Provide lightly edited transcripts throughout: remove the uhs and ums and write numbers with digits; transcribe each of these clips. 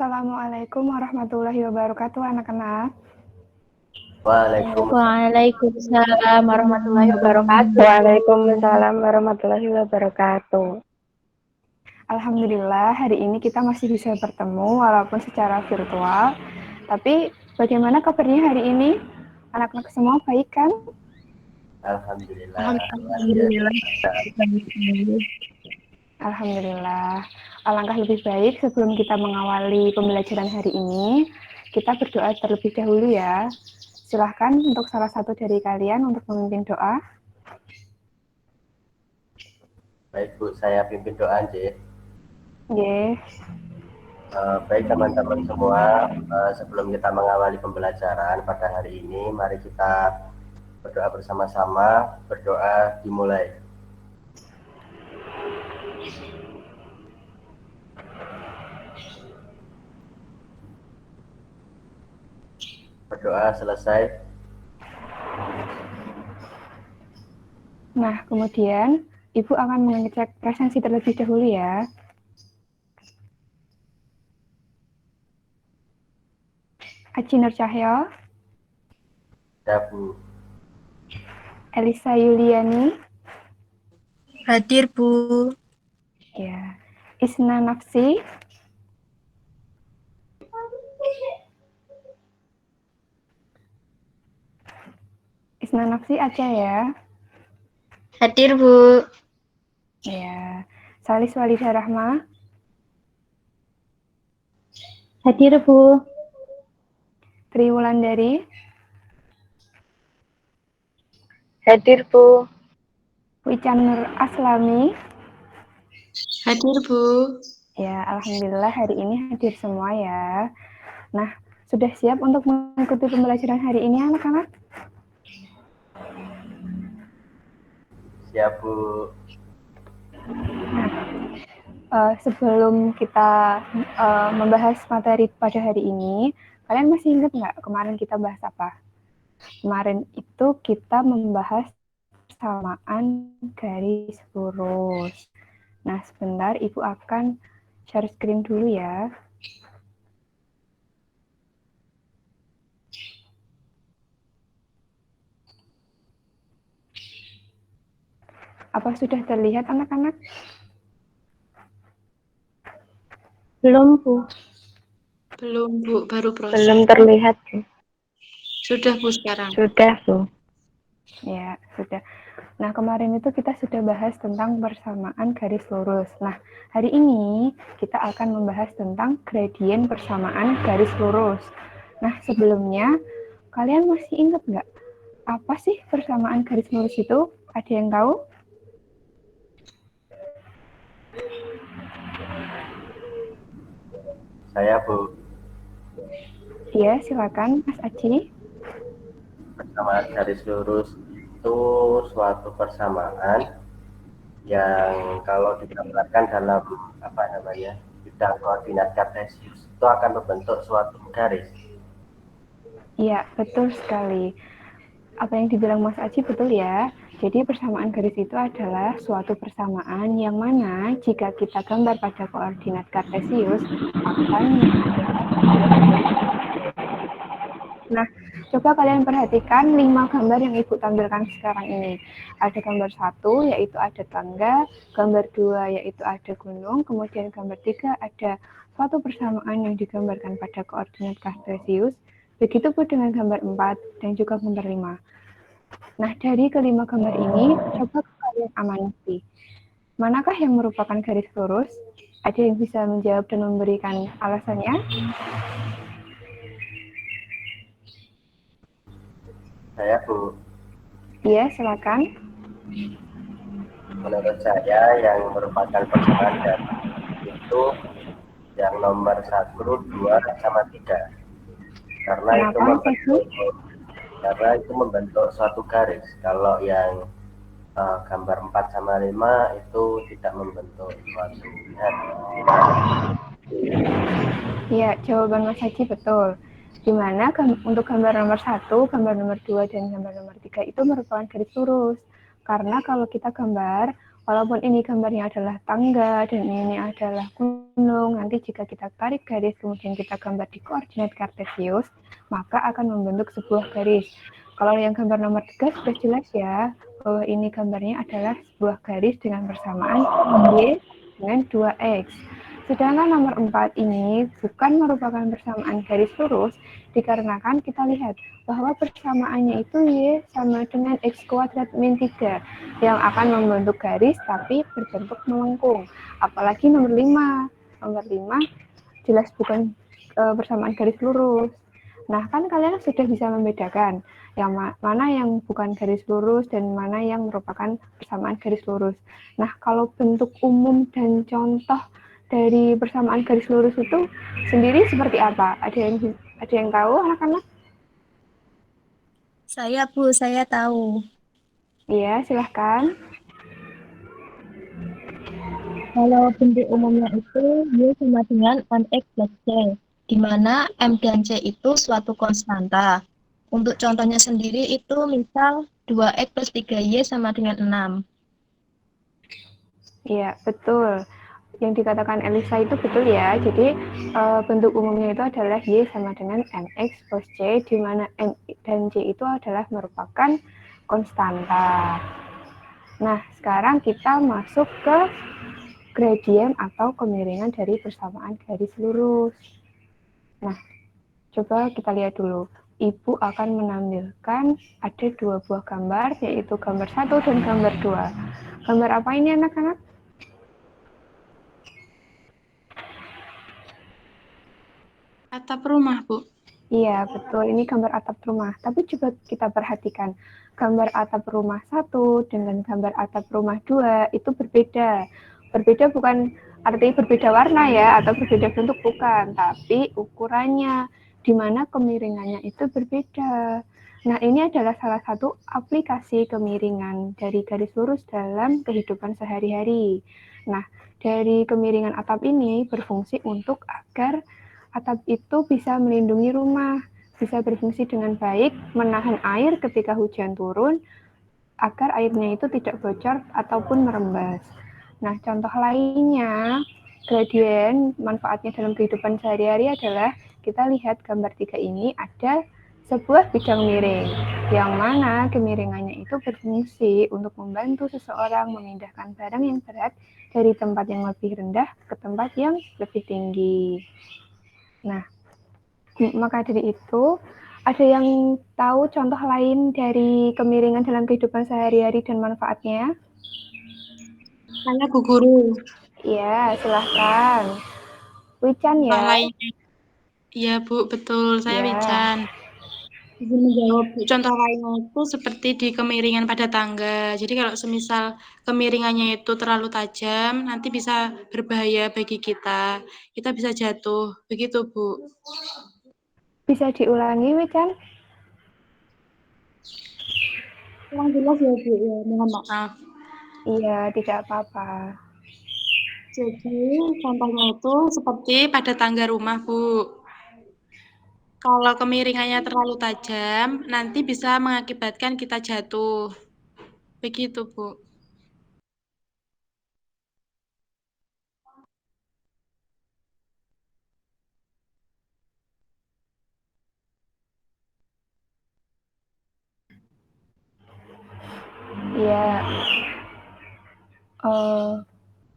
Assalamualaikum warahmatullahi wabarakatuh, anak-anak. Waalaikumsalam warahmatullahi wabarakatuh. Waalaikumsalam warahmatullahi wabarakatuh. Alhamdulillah, hari ini kita masih bisa bertemu walaupun secara virtual. Tapi bagaimana kabarnya hari ini? Anak-anak semua baik kan? Alhamdulillah. Alhamdulillah. Alangkah lebih baik sebelum kita mengawali pembelajaran hari ini, kita berdoa terlebih dahulu ya. Silahkan untuk salah satu dari kalian untuk memimpin doa. Baik Bu, saya pimpin doa aja. Yes. Baik teman-teman semua, sebelum kita mengawali pembelajaran pada hari ini, mari kita berdoa bersama-sama. Berdoa dimulai. Berdoa selesai. Nah, kemudian Ibu akan mengecek presensi terlebih dahulu ya. Aji Nur Cahyo. Ya Bu. Elisa Yuliani. Hadir Bu. Ya. Isna Nafsi. Isna Nafsi aja ya. Hadir Bu. Ya. Salis Walidah Rahma. Hadir Bu. Tri Wulandari. Hadir Bu. Wican Nur Aslami. Hadir Bu. Ya, alhamdulillah hari ini hadir semua ya. Nah, sudah siap untuk mengikuti pembelajaran hari ini anak-anak? Siap Bu. Sebelum kita membahas materi pada hari ini, kalian masih ingat nggak kemarin kita bahas apa? Kemarin itu kita membahas persamaan garis lurus. Nah, sebentar Ibu akan share screen dulu ya. Apa sudah terlihat anak-anak? Belum Bu. Belum Bu, baru proses. Belum terlihat Bu. Sudah Bu sekarang. Sudah Bu. Ya, sudah. Nah, kemarin itu kita sudah bahas tentang persamaan garis lurus. Nah, hari ini kita akan membahas tentang gradien persamaan garis lurus. Nah, sebelumnya, kalian masih ingat nggak? Apa sih persamaan garis lurus itu? Ada yang tahu? Saya Bu. Iya, silakan Mas Aji. Persamaan garis lurus itu suatu persamaan yang kalau digambarkan dalam bidang koordinat kartesius itu akan membentuk suatu garis. Iya, betul sekali. Apa yang dibilang Mas Aji betul ya. Jadi persamaan garis itu adalah suatu persamaan yang mana jika kita gambar pada koordinat kartesius akan Nah, coba kalian perhatikan 5 gambar yang Ibu tampilkan sekarang ini. Ada gambar 1, yaitu ada tangga, gambar 2, yaitu ada gunung, kemudian gambar 3 ada suatu persamaan yang digambarkan pada koordinat kartesius, begitu pun dengan gambar 4 dan juga gambar 5. Nah, dari kelima gambar ini, coba kalian amati. Manakah yang merupakan garis lurus? Ada yang bisa menjawab dan memberikan alasannya? Saya Bu. Iya, silakan. Menurut saya yang merupakan persamaan garis itu yang nomor 1, 2, sama 3. Karena itu membentuk suatu garis. Kalau yang gambar 4 sama 5 itu tidak membentuk suatu garis. Iya, jawaban Mas Haji betul. Di mana untuk gambar nomor 1, gambar nomor 2, dan gambar nomor 3 itu merupakan garis lurus. Karena kalau kita gambar Walaupun ini gambarnya adalah tangga dan ini adalah gunung, nanti jika kita tarik garis kemudian kita gambar di koordinat kartesius, maka akan membentuk sebuah garis. Kalau yang gambar nomor 3 sudah jelas ya, bahwa ini gambarnya adalah sebuah garis dengan persamaan Y dengan 2X. Sedangkan nomor 4 ini bukan merupakan persamaan garis lurus, dikarenakan kita lihat bahwa persamaannya itu Y sama dengan X kuadrat min 3 yang akan membentuk garis tapi berbentuk melengkung. Apalagi nomor 5. Nomor 5 jelas bukan persamaan garis lurus. Nah, kan kalian sudah bisa membedakan yang mana yang bukan garis lurus dan mana yang merupakan persamaan garis lurus. Nah, kalau bentuk umum dan contoh dari persamaan garis lurus itu sendiri seperti apa? Ada yang tahu anak-anak? Saya, Bu, saya tahu. Iya, silahkan. Kalau bentuk umumnya itu Y sama dengan MX plus C, di mana M dan C itu suatu konstanta. Untuk contohnya sendiri itu misal 2X plus 3Y sama dengan 6. Iya, betul. Yang dikatakan Elisa itu betul ya. Jadi bentuk umumnya itu adalah Y sama dengan MX plus C, di mana M dan C itu adalah merupakan konstanta. Nah, sekarang kita masuk ke gradien atau kemiringan dari persamaan garis lurus. Nah, coba kita lihat dulu. Ibu akan menampilkan ada 2 buah gambar, yaitu gambar 1 dan gambar 2. Gambar apa ini anak-anak? Atap rumah, Bu. Iya, betul. Ini gambar atap rumah. Tapi coba kita perhatikan. Gambar atap rumah 1 dengan gambar atap rumah 2 itu berbeda. Berbeda bukan artinya berbeda warna ya, atau berbeda bentuk, bukan. Tapi ukurannya, di mana kemiringannya itu berbeda. Nah, ini adalah salah satu aplikasi kemiringan dari garis lurus dalam kehidupan sehari-hari. Nah, dari kemiringan atap ini berfungsi untuk agar atap itu bisa melindungi rumah, bisa berfungsi dengan baik, menahan air ketika hujan turun, agar airnya itu tidak bocor ataupun merembes. Nah, contoh lainnya, gradien manfaatnya dalam kehidupan sehari-hari adalah kita lihat gambar 3 ini ada sebuah bidang miring, yang mana kemiringannya itu berfungsi untuk membantu seseorang memindahkan barang yang berat dari tempat yang lebih rendah ke tempat yang lebih tinggi. Nah, maka dari itu, ada yang tahu contoh lain dari kemiringan dalam kehidupan sehari-hari dan manfaatnya? Saya Bu Guru. Ya, silahkan. Wican Contoh ya. lainnya. Iya, Bu, betul. Saya Ya. Wican. Izin menjawab, Bu. Contoh lainnya itu seperti di kemiringan pada tangga. Jadi kalau semisal kemiringannya itu terlalu tajam, nanti bisa berbahaya bagi kita. Kita bisa jatuh. Begitu, Bu. Bisa diulangi, Wican? Kurang jelas ya, Bu. Ya, mohon maaf. Iya, tidak apa-apa. Jadi, contohnya itu seperti pada tangga rumah, Bu. Kalau kemiringannya terlalu tajam, nanti bisa mengakibatkan kita jatuh. Begitu, Bu. Iya.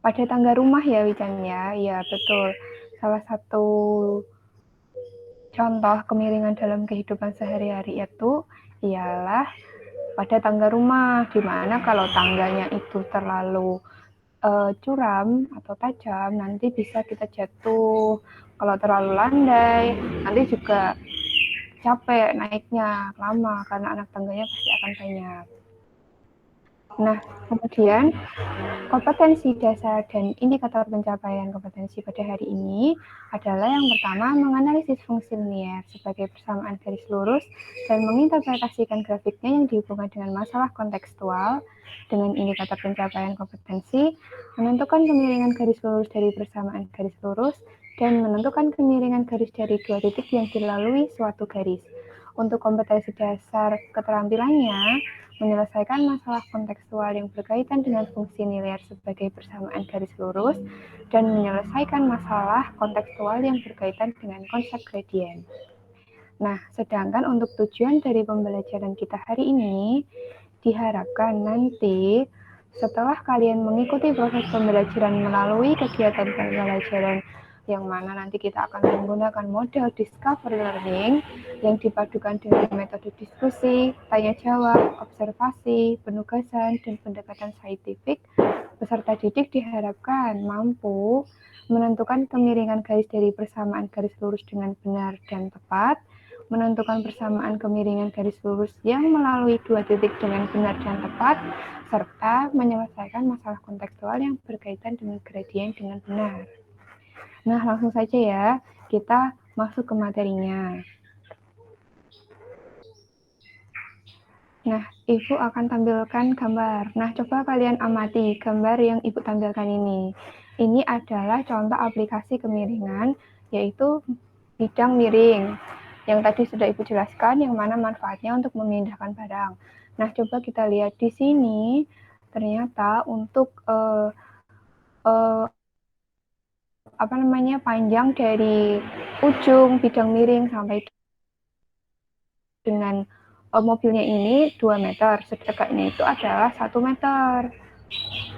Pada tangga rumah ya, Wican ya. Iya, betul. Salah satu contoh kemiringan dalam kehidupan sehari-hari itu ialah pada tangga rumah, di mana kalau tangganya itu terlalu curam atau tajam, nanti bisa kita jatuh. Kalau terlalu landai, nanti juga capek naiknya lama karena anak tangganya pasti akan banyak. Nah, kemudian kompetensi dasar dan indikator pencapaian kompetensi pada hari ini adalah yang pertama, menganalisis fungsi linier sebagai persamaan garis lurus dan menginterpretasikan grafiknya yang dihubungkan dengan masalah kontekstual. Dengan indikator pencapaian kompetensi, menentukan kemiringan garis lurus dari persamaan garis lurus dan menentukan kemiringan garis dari 2 titik yang dilalui suatu garis. Untuk kompetensi dasar keterampilannya, menyelesaikan masalah kontekstual yang berkaitan dengan fungsi nilai sebagai persamaan garis lurus, dan menyelesaikan masalah kontekstual yang berkaitan dengan konsep gradien. Nah, sedangkan untuk tujuan dari pembelajaran kita hari ini, diharapkan nanti setelah kalian mengikuti proses pembelajaran melalui kegiatan pembelajaran yang mana nanti kita akan menggunakan model discovery learning yang dipadukan dengan metode diskusi, tanya jawab, observasi, penugasan, dan pendekatan saintifik, peserta didik diharapkan mampu menentukan kemiringan garis dari persamaan garis lurus dengan benar dan tepat, menentukan persamaan kemiringan garis lurus yang melalui dua titik dengan benar dan tepat, serta menyelesaikan masalah kontekstual yang berkaitan dengan gradien dengan benar. Nah, langsung saja ya, kita masuk ke materinya. Nah, Ibu akan tampilkan gambar. Nah, coba kalian amati gambar yang Ibu tampilkan ini. Ini adalah contoh aplikasi kemiringan, yaitu bidang miring. Yang tadi sudah Ibu jelaskan, yang mana manfaatnya untuk memindahkan barang. Nah, coba kita lihat di sini, ternyata untuk panjang dari ujung bidang miring sampai dengan mobilnya ini 2 meter, sedekatnya itu adalah 1 meter.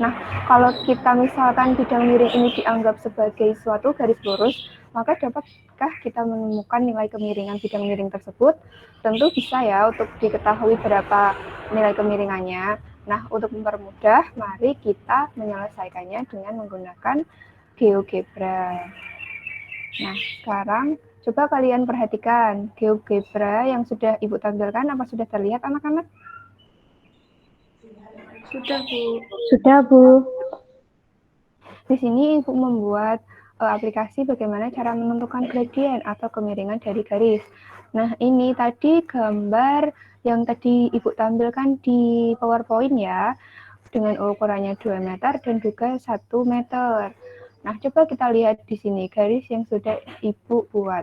Nah, kalau kita misalkan bidang miring ini dianggap sebagai suatu garis lurus, maka dapatkah kita menemukan nilai kemiringan bidang miring tersebut? Tentu bisa ya untuk diketahui berapa nilai kemiringannya. Nah, untuk mempermudah, mari kita menyelesaikannya dengan menggunakan GeoGebra. Nah, sekarang coba kalian perhatikan GeoGebra yang sudah Ibu tampilkan, apa sudah terlihat anak-anak? Sudah, Bu. Sudah, Bu. Di sini Ibu membuat aplikasi bagaimana cara menentukan gradien atau kemiringan dari garis. Nah, ini tadi gambar yang tadi Ibu tampilkan di PowerPoint ya, dengan ukurannya 2 meter dan juga 1 meter. Nah, coba kita lihat di sini garis yang sudah Ibu buat.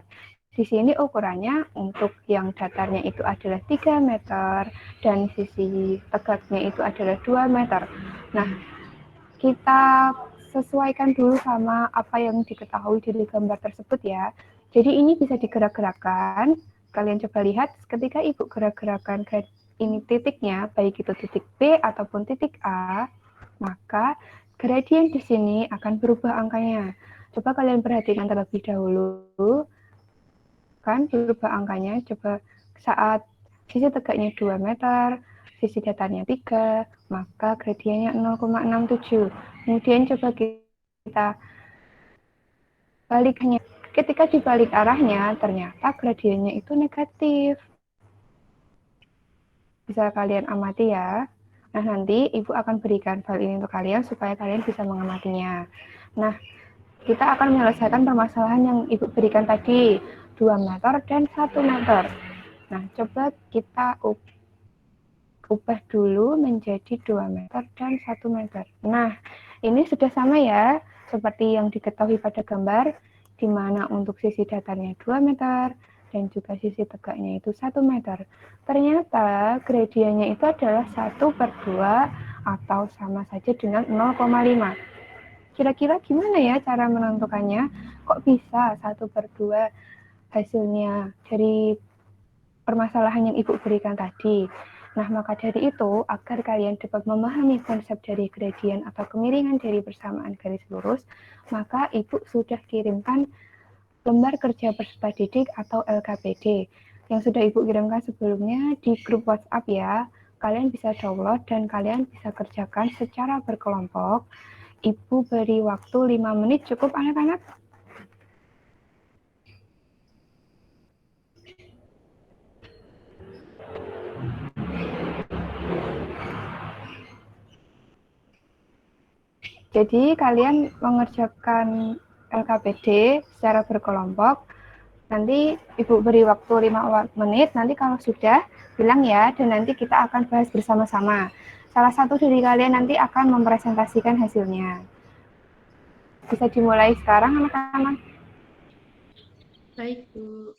Di sini ukurannya untuk yang datarnya itu adalah 3 meter dan sisi tegaknya itu adalah 2 meter. Nah, kita sesuaikan dulu sama apa yang diketahui dari gambar tersebut ya. Jadi ini bisa digerak-gerakkan. Kalian coba lihat ketika Ibu gerak-gerakkan ini titiknya, baik itu titik B ataupun titik A, maka gradien di sini akan berubah angkanya. Coba kalian perhatikan terlebih dahulu, kan berubah angkanya. Coba saat sisi tegaknya 2 meter, sisi datarnya 3, maka gradiennya 0,67. Kemudian coba kita baliknya. Ketika dibalik arahnya, ternyata gradiennya itu negatif. Bisa kalian amati ya. Nah, nanti Ibu akan berikan file ini untuk kalian supaya kalian bisa mengamatinya. Nah, kita akan menyelesaikan permasalahan yang Ibu berikan tadi, 2 meter dan 1 meter. Nah, coba kita ubah dulu menjadi 2 meter dan 1 meter. Nah, ini sudah sama ya, seperti yang diketahui pada gambar, di mana untuk sisi datarnya 2 meter, dan juga sisi tegaknya itu 1 meter. Ternyata gradiennya itu adalah 1/2 atau sama saja dengan 0,5. Kira-kira gimana ya cara menentukannya? Kok bisa 1/2 hasilnya dari permasalahan yang Ibu berikan tadi? Nah, maka dari itu, agar kalian dapat memahami konsep dari gradien atau kemiringan dari persamaan garis lurus, maka Ibu sudah kirimkan lembar kerja peserta didik atau LKPD yang sudah Ibu kirimkan sebelumnya di grup WhatsApp ya. Kalian bisa download dan kalian bisa kerjakan secara berkelompok. Ibu beri waktu 5 menit, cukup anak-anak? Jadi kalian mengerjakan LKPD secara berkelompok. Nanti Ibu beri waktu 5 menit, nanti kalau sudah bilang ya, dan nanti kita akan bahas bersama-sama. Salah satu dari kalian nanti akan mempresentasikan hasilnya. Bisa dimulai sekarang anak-anak. Baik, Bu.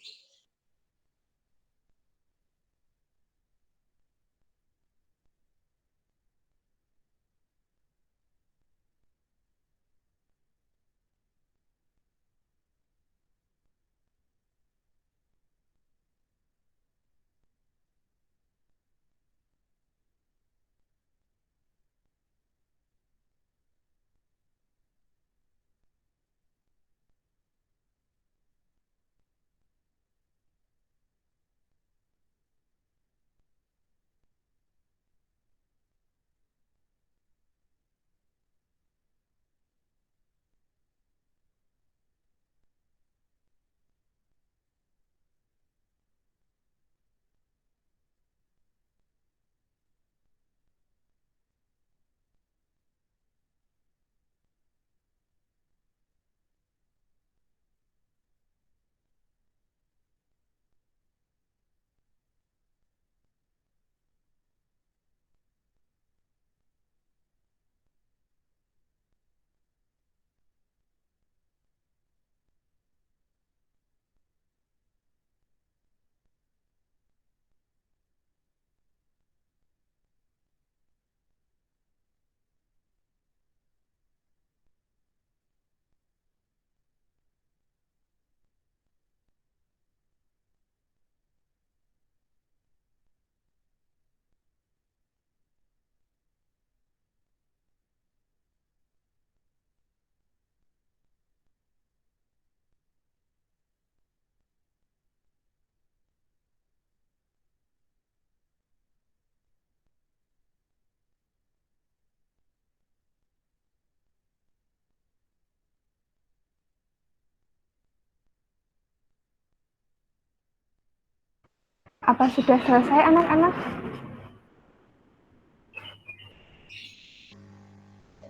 Apa sudah selesai anak-anak?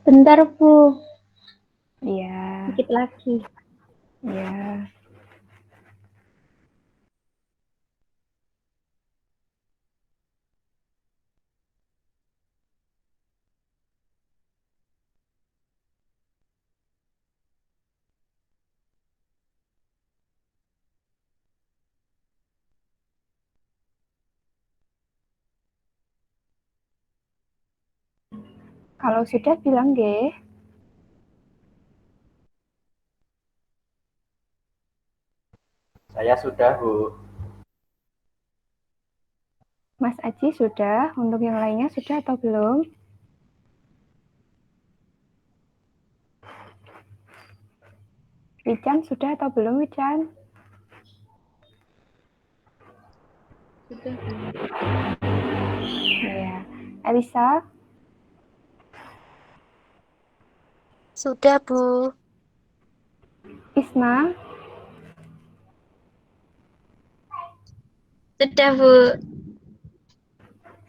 Bentar, Bu. Iya. Dikit lagi. Iya. Kalau sudah bilang nggih. Saya sudah, Bu. Mas Aji sudah, untuk yang lainnya sudah atau belum? Wican sudah atau belum, Wican? Sudah, Bu. Iya. Elisa? Sudah, Bu. Isma? Sudah, Bu.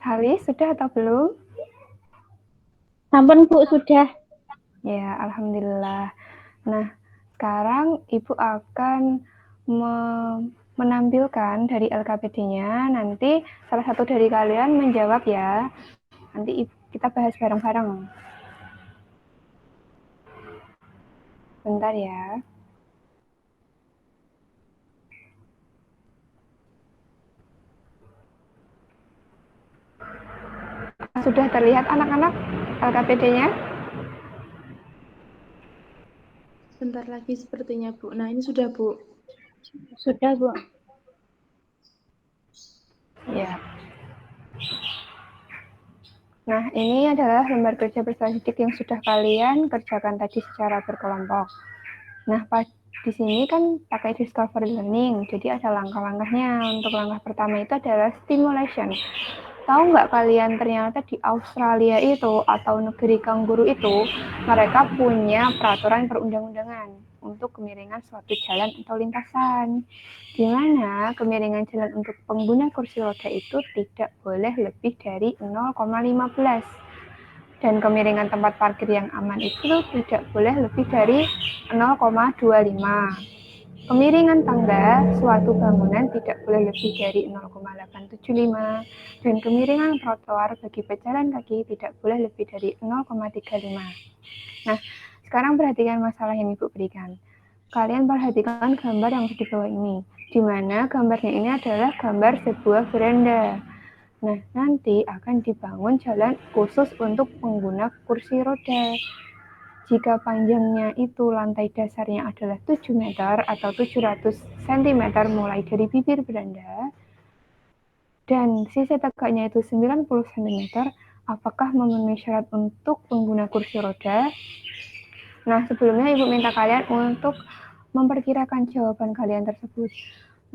Halis sudah atau belum? Sampun, Bu, sudah. Ya, alhamdulillah. Nah, sekarang Ibu akan menampilkan dari LKPD-nya. Nanti salah satu dari kalian menjawab ya. Nanti kita bahas bareng-bareng. Bentar ya. Sudah terlihat anak-anak LKPD-nya? Bentar lagi sepertinya, Bu. Nah, ini sudah, Bu. Sudah, Bu. Ya. Nah, ini adalah lembar kerja berstatistik yang sudah kalian kerjakan tadi secara berkelompok. Nah, di sini kan pakai discovery learning, jadi ada langkah-langkahnya. Untuk langkah pertama itu adalah stimulation. Tahu nggak kalian ternyata di Australia itu atau negeri kanguru itu mereka punya peraturan perundang-undangan untuk kemiringan suatu jalan atau lintasan, di mana kemiringan jalan untuk pengguna kursi roda itu tidak boleh lebih dari 0,15 dan kemiringan tempat parkir yang aman itu tidak boleh lebih dari 0,25. Kemiringan tangga suatu bangunan tidak boleh lebih dari 0,875 dan kemiringan trotoar bagi pejalan kaki tidak boleh lebih dari 0,35. Nah, sekarang perhatikan masalah yang Ibu berikan. Kalian perhatikan gambar yang di bawah ini, di mana gambarnya ini adalah gambar sebuah veranda. Nah, nanti akan dibangun jalan khusus untuk pengguna kursi roda. Jika panjangnya itu lantai dasarnya adalah 7 meter atau 700 cm mulai dari bibir beranda, dan sisi tegaknya itu 90 cm, apakah memenuhi syarat untuk pengguna kursi roda? Nah, sebelumnya Ibu minta kalian untuk memperkirakan jawaban kalian tersebut.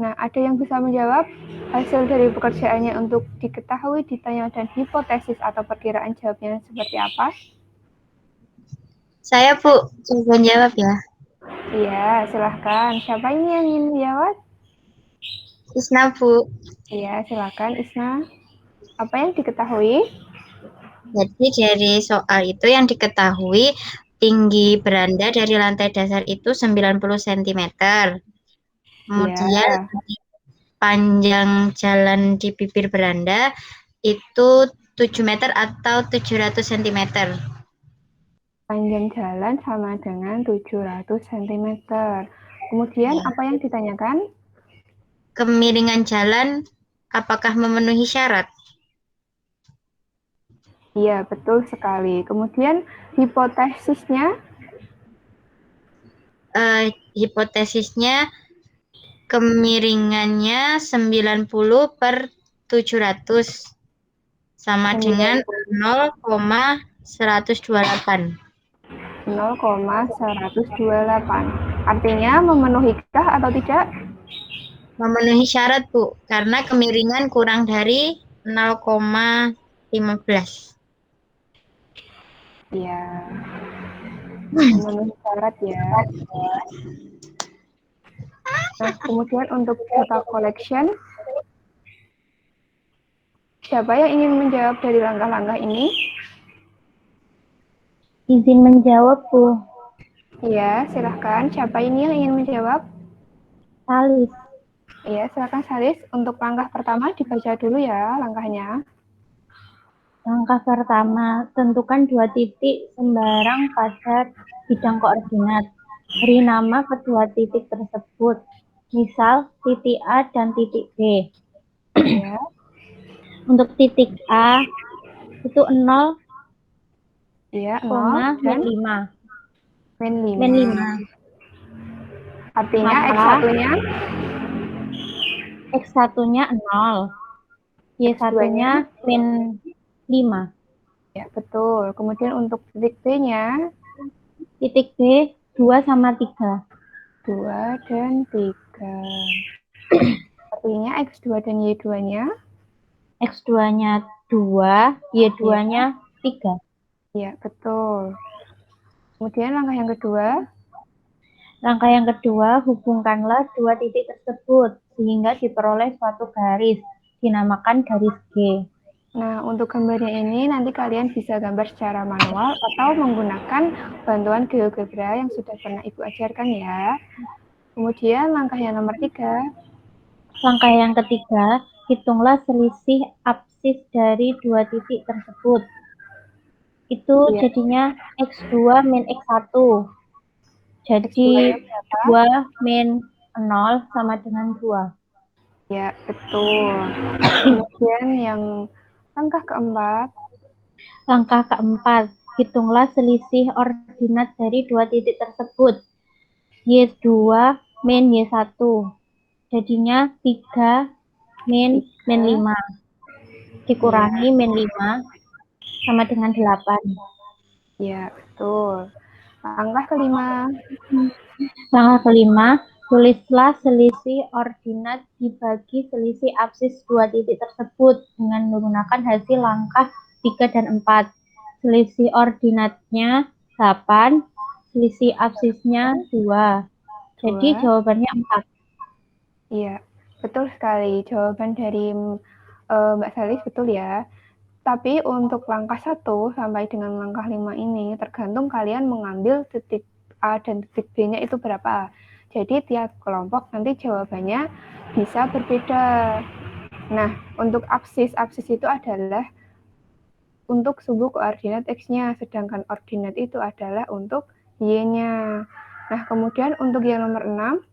Nah, ada yang bisa menjawab? Hasil dari pekerjaannya untuk diketahui, ditanya, dan hipotesis atau perkiraan jawabnya seperti apa? Saya, Bu. Coba jawab ya. Iya, silahkan. Siapa ini yang ingin menjawab? Isna, Bu. Iya, silakan Isna. Apa yang diketahui? Jadi dari soal itu yang diketahui tinggi beranda dari lantai dasar itu 90 cm. Kemudian panjang jalan di bibir beranda itu 7 meter atau 700 cm. Panjang jalan sama dengan 700 cm. Kemudian apa yang ditanyakan? Kemiringan jalan apakah memenuhi syarat? Iya, betul sekali. Kemudian hipotesisnya? Hipotesisnya kemiringannya 90 per 700 sama dengan 0,128. 0,128. Artinya memenuhikah atau tidak? Memenuhi syarat, Bu, karena kemiringan kurang dari 0,15. Iya, memenuhi syarat ya. Nah, kemudian untuk data collection, Siapa yang ingin menjawab dari langkah-langkah ini? Izin menjawab, Bu. Iya, silahkan. Siapa ini yang ingin menjawab? Salis. Iya, silakan Salis. Untuk langkah pertama dibaca dulu ya langkahnya. Langkah pertama, tentukan 2 titik sembarang pada bidang koordinat. Beri nama kedua titik tersebut. Misal, titik A dan titik B. Iya, Untuk titik A, itu 0, iya, 0 min dan 5. min Min 5. 5. Artinya Maka, X1-nya, X1-nya 0. Y1-nya min 5. ya betul. Kemudian untuk titik B-nya, Titik B, 2 sama 3. 2 dan 3. Artinya X2 dan Y2-nya, X2-nya 2, Y2-nya 3. ya betul. Kemudian langkah yang kedua, Langkah yang kedua, hubungkanlah 2 titik tersebut sehingga diperoleh suatu garis, dinamakan garis G. nah untuk gambarnya ini nanti kalian bisa gambar secara manual atau menggunakan bantuan GeoGebra yang sudah pernah Ibu ajarkan ya. Kemudian langkah yang nomor 3, Langkah yang ketiga, hitunglah selisih absis dari 2 titik tersebut. Itu ya, jadinya X2 min X1. Jadi X2-nya berapa? 2 min 0 sama dengan 2. Ya, betul. Kemudian yang langkah keempat, Langkah keempat, hitunglah selisih ordinat dari 2 titik tersebut. Y2 min Y1. Jadinya 3 min 5. Dikurangi min 5 sama dengan 8. ya betul. Langkah kelima, Langkah kelima, tulislah selisih ordinat dibagi selisih absis 2 titik tersebut dengan menggunakan hasil langkah 3 dan 4. Selisih ordinatnya 8, selisih absisnya 2. Jadi 2. jawabannya 4. Iya, betul sekali. Jawaban dari Mbak Salis betul ya. Tapi untuk langkah 1 sampai dengan langkah 5 ini tergantung kalian mengambil titik A dan titik B-nya itu berapa. Jadi tiap kelompok nanti jawabannya bisa berbeda. Nah, untuk absis itu adalah untuk sumbu koordinat X-nya, sedangkan ordinat itu adalah untuk Y-nya. Nah, kemudian untuk yang nomor 6,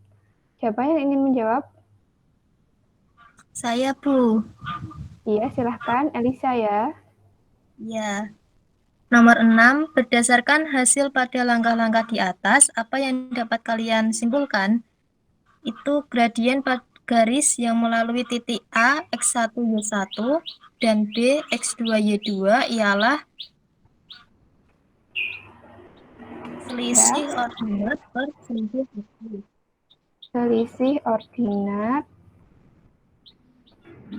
siapa yang ingin menjawab? Saya, Bu. Iya, silahkan. Elisa ya. Ya. Nomor 6, berdasarkan hasil pada langkah-langkah di atas, apa yang dapat kalian simpulkan? Itu gradien garis yang melalui titik A, X1, Y1, dan B, X2, Y2 ialah selisih ordinat per selisih absis. Selisih ordinat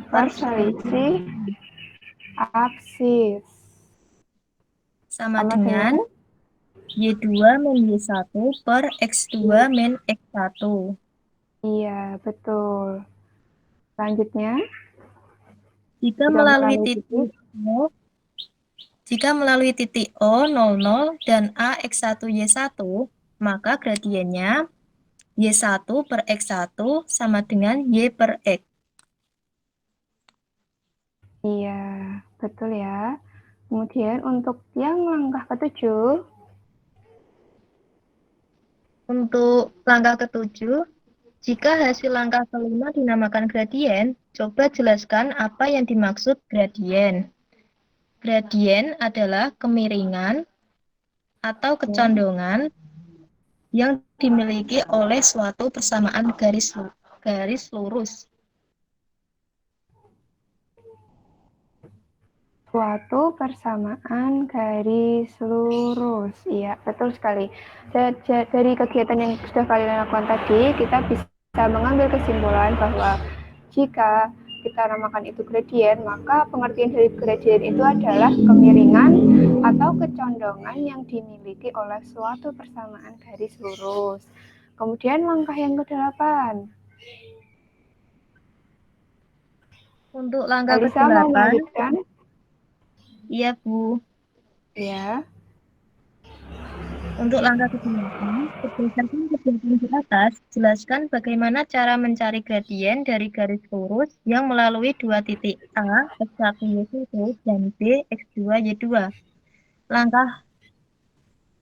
per selisih absis. Sama dengan Y2 min Y1 per X2 min X1. Iya, betul. Selanjutnya, Jika melalui titik O 00 dan A X1 Y1, maka gradiennya Y1 per X1 sama dengan Y per X. iya, betul ya. Kemudian untuk yang langkah ketujuh, Untuk langkah ketujuh, jika hasil langkah kelima dinamakan gradien, coba jelaskan apa yang dimaksud gradien. Gradien adalah kemiringan atau kecondongan yang dimiliki oleh suatu persamaan garis lurus. suatu persamaan garis lurus. Iya, betul sekali. Dari kegiatan yang sudah kalian lakukan tadi, kita bisa mengambil kesimpulan bahwa jika kita namakan itu gradien, maka pengertian dari gradien itu adalah kemiringan atau kecondongan yang dimiliki oleh suatu persamaan garis lurus. Kemudian langkah yang ke-8. Untuk langkah Alisa mau ke-8, melanjutkan? iya Bu. Ya. Untuk langkah ke-8, berdasarkan kegiatan di atas, jelaskan bagaimana cara mencari gradien dari garis lurus yang melalui dua titik A, X1, Y1, dan B, X2, Y2.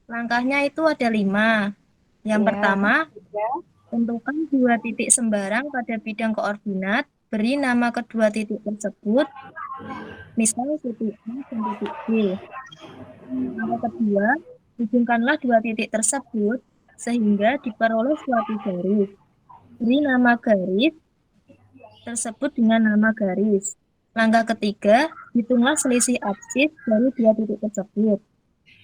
Langkahnya itu ada 5. Yang Ya. pertama, Ya. tentukan dua titik sembarang pada bidang koordinat, beri nama kedua titik tersebut, misalnya titik A dan titik B. Langkah kedua, hubungkanlah dua titik tersebut sehingga diperoleh suatu garis. Beri nama garis tersebut dengan nama garis. Langkah ketiga, hitunglah selisih absis dari dua titik tersebut.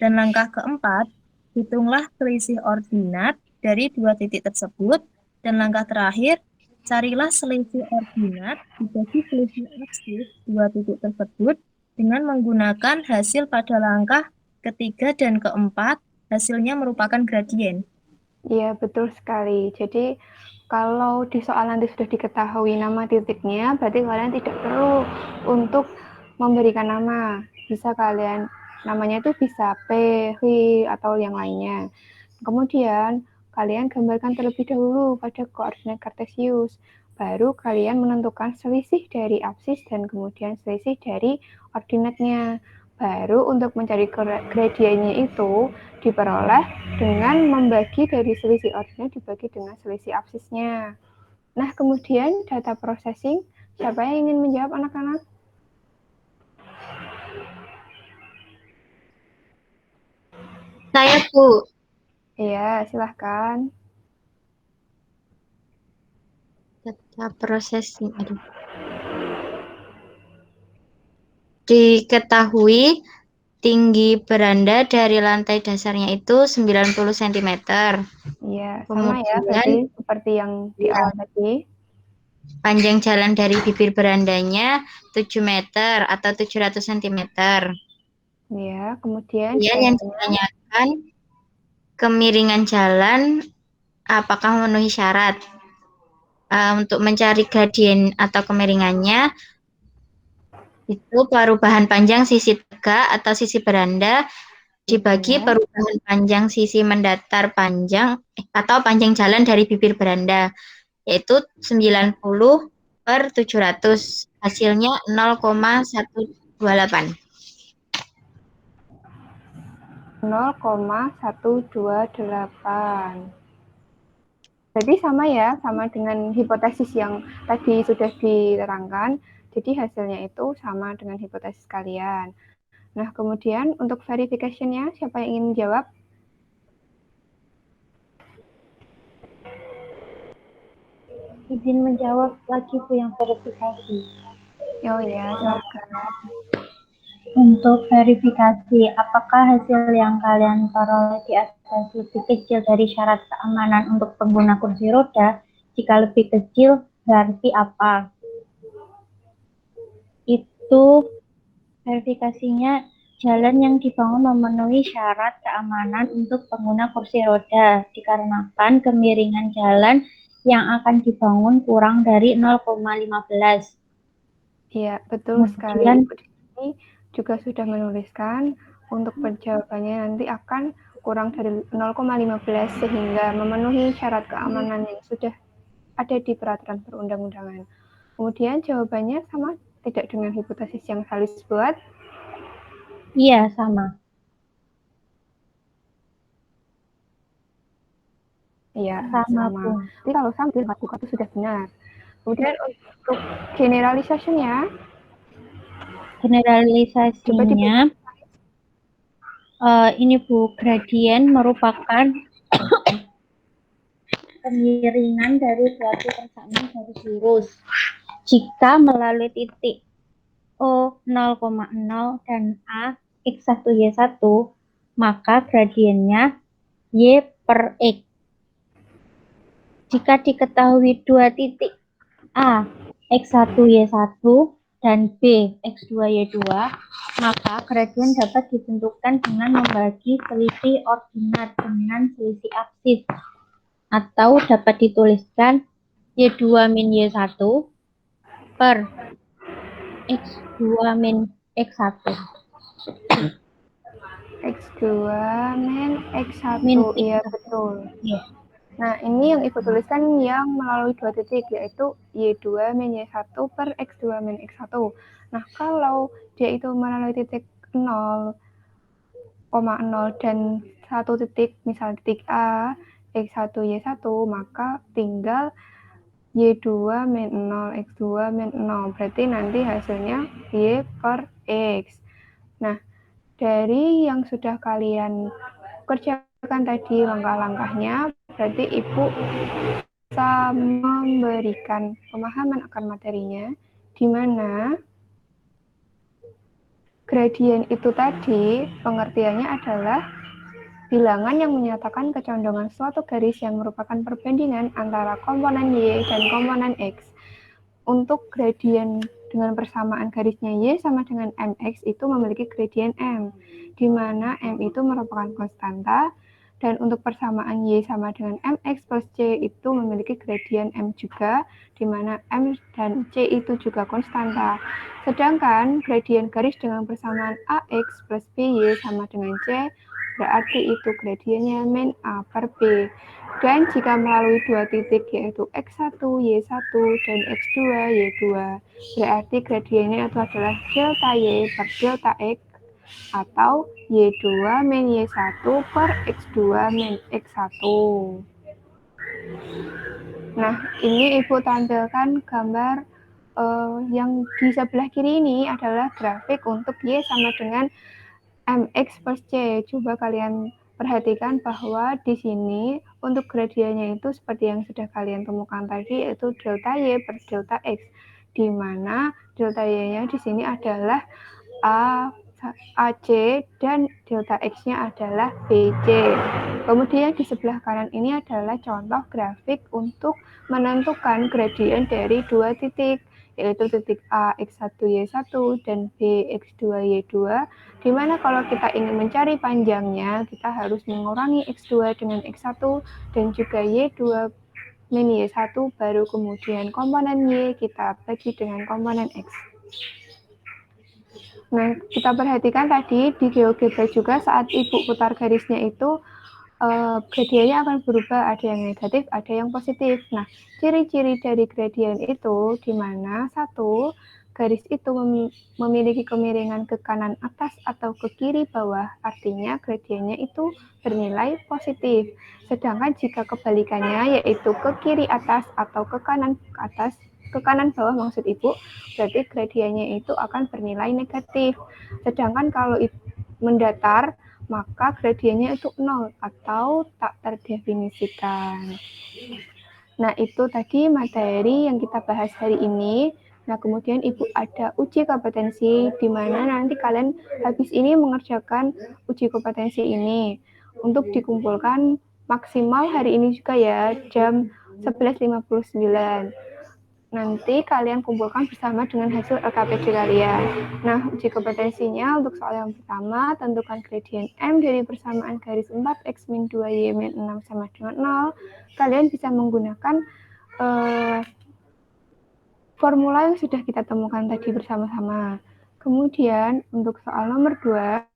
Dan langkah keempat, hitunglah selisih ordinat dari dua titik tersebut. Dan langkah terakhir, carilah selisih ordinat dibagi selisih absis dua titik tersebut dengan menggunakan hasil pada langkah ketiga dan keempat, hasilnya merupakan gradien. Iya, betul sekali. Jadi, kalau di soal nanti sudah diketahui nama titiknya, berarti kalian tidak perlu untuk memberikan nama. Bisa kalian, namanya itu bisa P, V, atau yang lainnya. Kemudian, kalian gambarkan terlebih dahulu pada koordinat kartesius. Baru kalian menentukan selisih dari absis dan kemudian selisih dari ordinatnya. Baru untuk mencari gradiennya itu diperoleh dengan membagi dari selisih ordinat dibagi dengan selisih absisnya. Nah, kemudian data processing, siapa yang ingin menjawab anak-anak? Saya, Bu. Iya, silahkan. Data processing. Aduh. Diketahui tinggi beranda dari lantai dasarnya itu 90 cm. Iya, sama ya, Kemudian berarti seperti yang di awal tadi. panjang jalan dari bibir berandanya 7 meter atau 700 cm. Iya, kemudian Kemudian yang jawabannya ditanyakan kemiringan jalan apakah memenuhi syarat. Untuk mencari gradien atau kemiringannya, itu perubahan panjang sisi tegak atau sisi beranda dibagi Ya. perubahan panjang sisi mendatar panjang atau panjang jalan dari bibir beranda, yaitu 90 per 700. Hasilnya 0,128. 0,128. Jadi sama ya, sama dengan hipotesis yang tadi sudah diterangkan. Jadi hasilnya itu sama dengan hipotesis kalian. Nah, kemudian untuk verification-nya, siapa yang ingin menjawab? Izin menjawab lagi Bu yang verifikasi. Oh ya, silakan. Untuk verifikasi, apakah hasil yang kalian peroleh di atas lebih kecil dari syarat keamanan untuk pengguna kursi roda? Jika lebih kecil, berarti apa? Itu verifikasinya jalan yang dibangun memenuhi syarat keamanan untuk pengguna kursi roda, dikarenakan kemiringan jalan yang akan dibangun kurang dari 0,15. Iya, betul sekali. Ini juga sudah menuliskan untuk penjawabannya nanti akan kurang dari 0,15 sehingga memenuhi syarat keamanan yang sudah ada di peraturan perundang-undangan. Kemudian jawabannya sama tidak dengan hipotesis yang Halis buat? Iya, sama. Iya, Sama, sama. Bu. Jadi kalau sama, itu sudah benar. Kemudian untuk generalisasinya, Generalisasinya, ini Bu, gradien merupakan kemiringan dari suatu persamaan garis lurus. Jika melalui titik O 0,0 dan A X1 Y1, maka gradiennya Y per X. Jika diketahui dua titik A X1 Y1 dan B X2 Y2, maka gradien dapat ditentukan dengan membagi selisih ordinat dengan selisih absis, atau dapat dituliskan Y2 min Y1 per X2 min X1. X2 min X1, Min iya X1. betul. Iya. Nah, ini yang Ibu tuliskan yang melalui 2 titik, yaitu Y2 min Y1 per X2 min X1. Nah, kalau dia itu melalui titik 0, 0 dan 1 titik, misal titik A, X1, Y1, maka tinggal Y2 min 0, X2 min 0. Berarti nanti hasilnya Y per X. Nah, dari yang sudah kalian kerjakan tadi langkah-langkahnya, berarti Ibu bisa memberikan pemahaman akan materinya, di mana gradien itu tadi pengertiannya adalah bilangan yang menyatakan kecondongan suatu garis yang merupakan perbandingan antara komponen Y dan komponen X. Untuk gradien dengan persamaan garisnya Y sama dengan MX itu memiliki gradien M, di mana M itu merupakan konstanta, dan untuk persamaan Y sama dengan MX plus C itu memiliki gradien M juga, di mana M dan C itu juga konstanta. Sedangkan gradien garis dengan persamaan AX plus BY sama dengan C, berarti itu gradiennya min A per B. Dan jika melalui 2 titik yaitu X1, Y1, dan X2, Y2, berarti gradiennya itu adalah delta Y per delta X, atau Y2 min Y1 per X2 min X1. Nah, ini Ibu tampilkan gambar yang di sebelah kiri ini adalah grafik untuk Y sama dengan MX plus C. Coba kalian perhatikan bahwa di sini untuk gradiennya itu seperti yang sudah kalian temukan tadi, yaitu delta Y per delta X, di mana delta Y-nya di sini adalah AC dan delta X-nya adalah BC. Kemudian di sebelah kanan ini adalah contoh grafik untuk menentukan gradien dari 2 titik, yaitu titik A X1 Y1 dan B X2 Y2, di mana kalau kita ingin mencari panjangnya, kita harus mengurangi X2 dengan X1 dan juga Y2 min Y1, baru kemudian komponen Y kita bagi dengan komponen X. Nah, kita perhatikan tadi di GeoGebra juga saat Ibu putar garisnya itu gradiennya akan berubah, ada yang negatif, ada yang positif. Nah, ciri-ciri dari gradien itu di mana satu, garis itu memiliki kemiringan ke kanan atas atau ke kiri bawah, artinya gradiennya itu bernilai positif. Sedangkan jika kebalikannya yaitu ke kiri atas atau ke kanan atas, ke kanan bawah maksud Ibu, berarti gradiennya itu akan bernilai negatif. Sedangkan kalau mendatar, maka gradiennya itu 0 atau tak terdefinisikan. Nah, itu tadi materi yang kita bahas hari ini. Nah, kemudian Ibu ada uji kompetensi, di mana nanti kalian habis ini mengerjakan uji kompetensi ini. Untuk dikumpulkan maksimal hari ini juga ya, jam 11.59. Nanti kalian kumpulkan bersama dengan hasil LKPD kalian. Nah, uji kompetensinya untuk soal yang pertama, tentukan gradien M dari persamaan garis 4X min 2Y min 6 sama dengan 0. Kalian bisa menggunakan formula yang sudah kita temukan tadi bersama-sama. Kemudian, untuk soal nomor 2,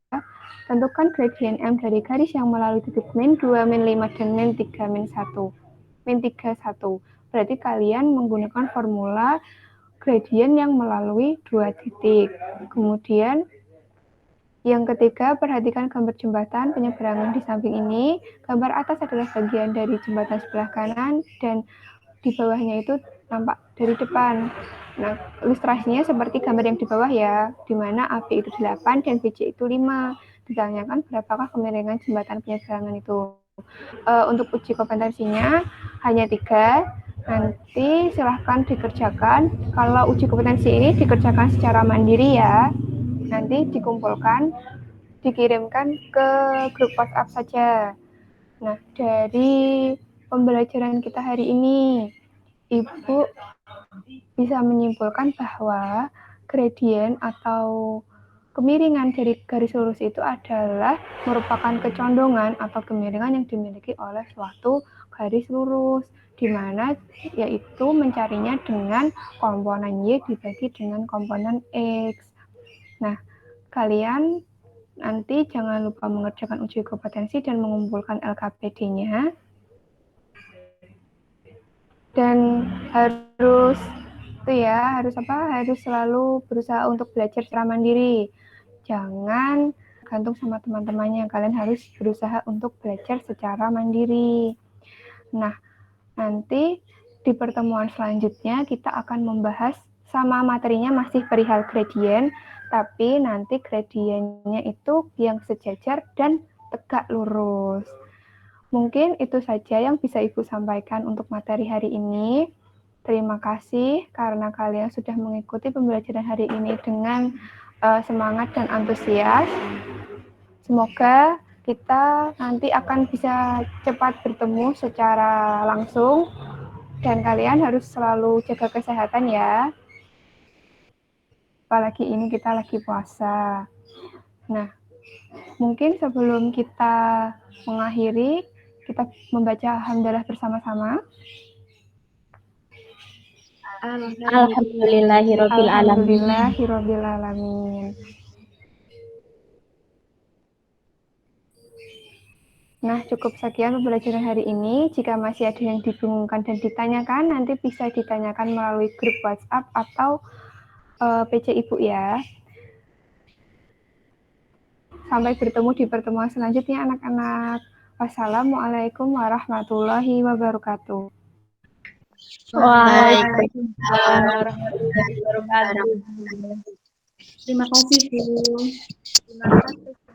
tentukan gradien M dari garis yang melalui titik min 2, min 5, dan min 3, min 1. Min 3, 1. Berarti kalian menggunakan formula gradien yang melalui 2 titik. Kemudian yang ketiga, perhatikan gambar jembatan penyeberangan di samping ini. Gambar atas adalah bagian dari jembatan sebelah kanan dan di bawahnya itu nampak dari depan. Nah, ilustrasinya seperti gambar yang di bawah ya, di mana AB itu 8 dan BC itu 5. Ditanyakan berapakah kemiringan jembatan penyeberangan itu. Untuk uji kompetensinya hanya 3. Nanti silahkan dikerjakan. Kalau uji kompetensi ini dikerjakan secara mandiri ya. Nanti dikumpulkan, dikirimkan ke grup WhatsApp saja. Nah, dari pembelajaran kita hari ini, Ibu bisa menyimpulkan bahwa gradien atau kemiringan dari garis lurus itu adalah merupakan kecondongan atau kemiringan yang dimiliki oleh suatu garis lurus, di mana yaitu mencarinya dengan komponen Y dibagi dengan komponen X. Nah, kalian nanti jangan lupa mengerjakan uji kompetensi dan mengumpulkan LKPD-nya. Dan harus selalu berusaha untuk belajar secara mandiri. Jangan gantung sama teman-temannya. Kalian harus berusaha untuk belajar secara mandiri. Nah, nanti di pertemuan selanjutnya kita akan membahas sama materinya masih perihal gradien, tapi nanti gradiennya itu yang sejajar dan tegak lurus. Mungkin itu saja yang bisa Ibu sampaikan untuk materi hari ini. Terima kasih karena kalian sudah mengikuti pembelajaran hari ini dengan semangat dan antusias. Semoga kita nanti akan bisa cepat bertemu secara langsung dan kalian harus selalu jaga kesehatan ya. Apalagi ini kita lagi puasa. Nah, mungkin sebelum kita mengakhiri, kita membaca hamdalah bersama-sama. Alhamdulillahirabbil alamin. Alhamdulillahirabbil alamin. Nah, cukup sekian pembelajaran hari ini. Jika masih ada yang dibingungkan dan ditanyakan, nanti bisa ditanyakan melalui grup WhatsApp atau PC Ibu ya. Sampai bertemu di pertemuan selanjutnya, anak-anak. Wassalamualaikum warahmatullahi wabarakatuh. Waalaikumsalam warahmatullahi wabarakatuh. Terima kasih, Bu. Terima kasih.